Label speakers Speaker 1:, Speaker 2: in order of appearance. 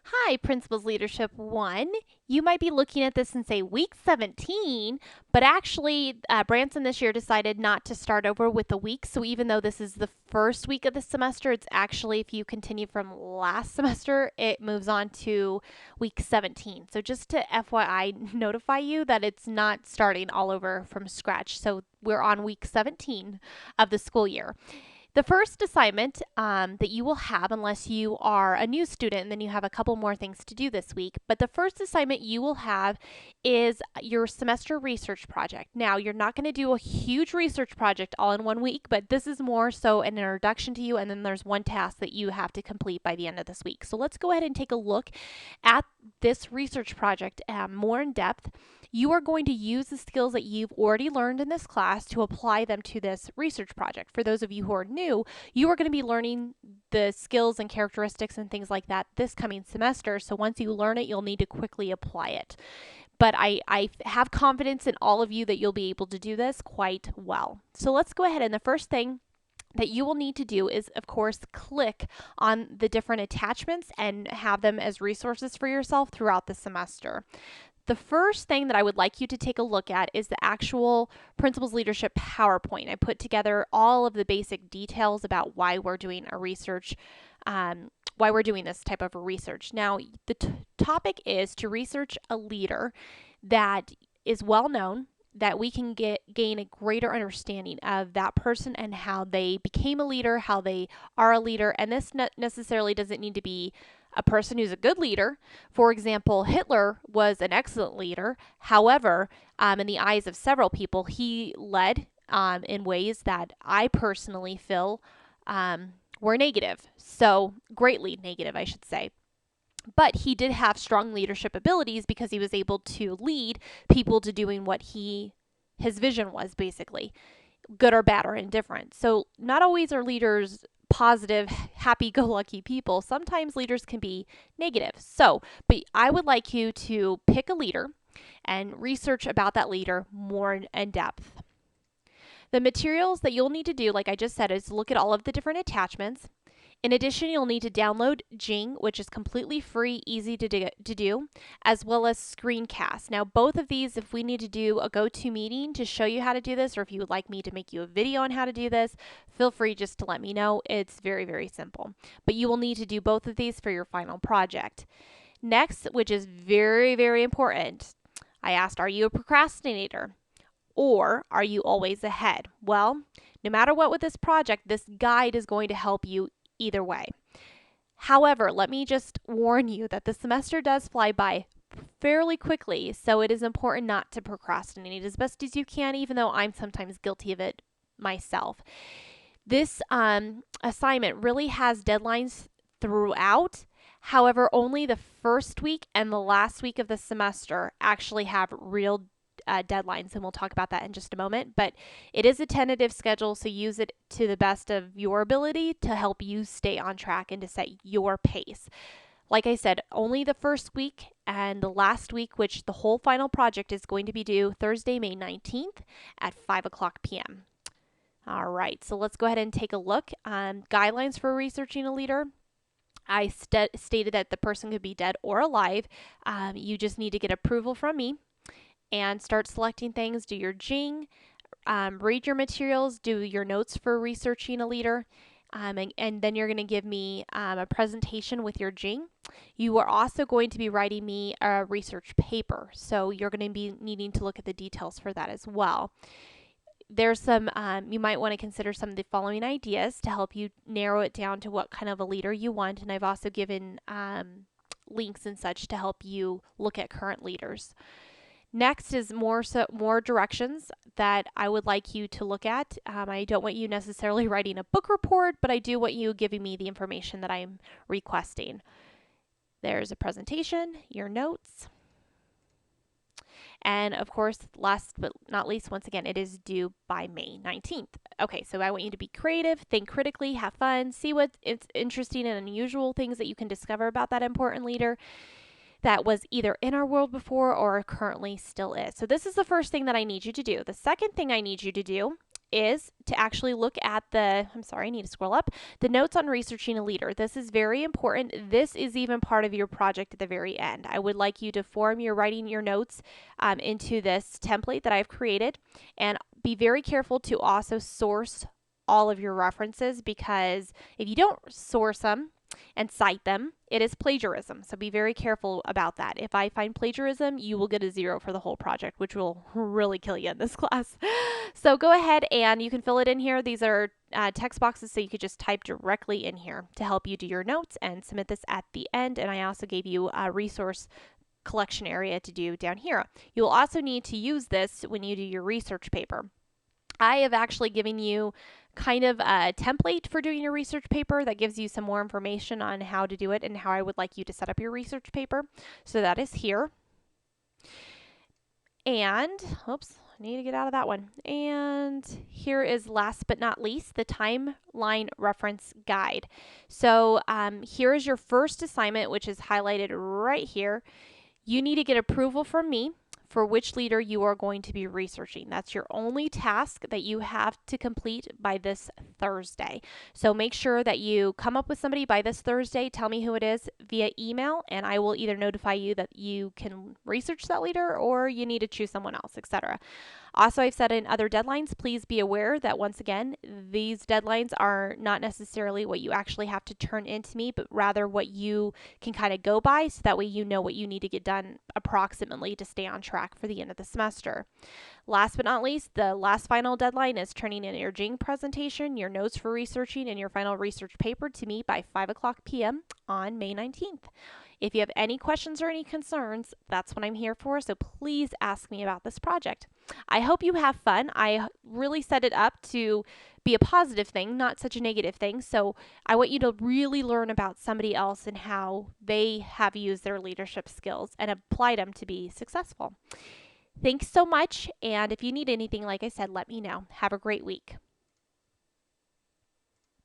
Speaker 1: Hi, Principals Leadership 1. You might be looking at this and say week 17, but actually, Branson this year decided not to start over with the week. So even though this is the first week of the semester, it's actually, if you continue from last semester, it moves on to week 17. So just to FYI, notify you that it's not starting all over from scratch. So we're on week 17 of the school year. The first assignment that you will have, unless you are a new student, and then you have a couple more things to do this week, but the first assignment you will have is your semester research project. Now, you're not going to do a huge research project all in one week, but this is more so an introduction to you, and then there's one task that you have to complete by the end of this week. So let's go ahead and take a look at this research project more in depth. You are going to use the skills that you've already learned in this class to apply them to this research project. For those of you who are new, you are going to be learning the skills and characteristics and things like that this coming semester. So once you learn it, you'll need to quickly apply it. But I have confidence in all of you that you'll be able to do this quite well. So let's go ahead, and the first thing that you will need to do is, of course, click on the different attachments and have them as resources for yourself throughout the semester. The first thing that I would like you to take a look at is the actual Principals Leadership PowerPoint. I put together all of the basic details about why we're doing a research, why we're doing this type of a research. Now, the topic is to research a leader that is well known, that we can gain a greater understanding of that person and how they became a leader, how they are a leader. And this necessarily doesn't need to be a person who's a good leader. For example, Hitler was an excellent leader. However, in the eyes of several people, he led in ways that I personally feel were negative. So, greatly negative, I should say. But he did have strong leadership abilities because he was able to lead people to doing what his vision was, basically, good or bad or indifferent. So not always are leaders positive, happy-go-lucky people. Sometimes leaders can be negative. So, but I would like you to pick a leader and research about that leader more in depth. The materials that you'll need to do, like I just said, is look at all of the different attachments. In addition, you'll need to download Jing, which is completely free, easy to do, as well as Screencast. Now, both of these, if we need to do a GoToMeeting to show you how to do this, or if you would like me to make you a video on how to do this, feel free just to let me know. It's very, very simple. But you will need to do both of these for your final project. Next, which is very, very important, I asked, are you a procrastinator? Or are you always ahead? Well, no matter what with this project, this guide is going to help you either way. However, let me just warn you that the semester does fly by fairly quickly, so it is important not to procrastinate as best as you can, even though I'm sometimes guilty of it myself. This assignment really has deadlines throughout. However, only the first week and the last week of the semester actually have real deadlines, and we'll talk about that in just a moment. But it is a tentative schedule, so use it to the best of your ability to help you stay on track and to set your pace. Like I said, only the first week and the last week, which the whole final project is going to be due Thursday, May 19th at 5 o'clock p.m. All right, so let's go ahead and take a look. Guidelines for researching a leader. I stated that the person could be dead or alive. You just need to get approval from me and start selecting things. Do your Jing, read your materials, do your notes for researching a leader, and then you're going to give me a presentation with your Jing. You are also going to be writing me a research paper, so you're going to be needing to look at the details for that as well. There's some, you might want to consider some of the following ideas to help you narrow it down to what kind of a leader you want, and I've also given links and such to help you look at current leaders. Next is more directions that I would like you to look at. I don't want you necessarily writing a book report, but I do want you giving me the information that I'm requesting. There's a presentation, your notes, and of course, last but not least, once again, it is due by May 19th. Okay, so I want you to be creative, think critically, have fun, see what it's interesting and unusual things that you can discover about that important leader that was either in our world before or currently still is. So this is the first thing that I need you to do. The second thing I need you to do is to actually look at I'm sorry, I need to scroll up, the notes on researching a leader. This is very important. This is even part of your project at the very end. I would like you to form your writing your notes into this template that I've created, and be very careful to also source all of your references, because if you don't source them and cite them, it is plagiarism. So be very careful about that. If I find plagiarism, you will get a 0 for the whole project, which will really kill you in this class. So go ahead and you can fill it in here. These are text boxes, so you could just type directly in here to help you do your notes and submit this at the end. And I also gave you a resource collection area to do down here. You will also need to use this when you do your research paper. I have actually given you kind of a template for doing your research paper that gives you some more information on how to do it and how I would like you to set up your research paper. So that is here. And, oops, I need to get out of that one. And here is, last but not least, the timeline reference guide. So here is your first assignment, which is highlighted right here. You need to get approval from me for which leader you are going to be researching. That's your only task that you have to complete by this Thursday. So make sure that you come up with somebody by this Thursday. Tell me who it is via email, and I will either notify you that you can research that leader or you need to choose someone else, etc. Also, I've set in other deadlines. Please be aware that, once again, these deadlines are not necessarily what you actually have to turn into me, but rather what you can kind of go by, so that way you know what you need to get done approximately to stay on track for the end of the semester. Last but not least, the last final deadline is turning in your JING presentation, your notes for researching, and your final research paper to me by 5 o'clock p.m. on May 19th. If you have any questions or any concerns, that's what I'm here for, so please ask me about this project. I hope you have fun. I really set it up to be a positive thing, not such a negative thing. So I want you to really learn about somebody else and how they have used their leadership skills and applied them to be successful. Thanks so much. And if you need anything, like I said, let me know. Have a great week.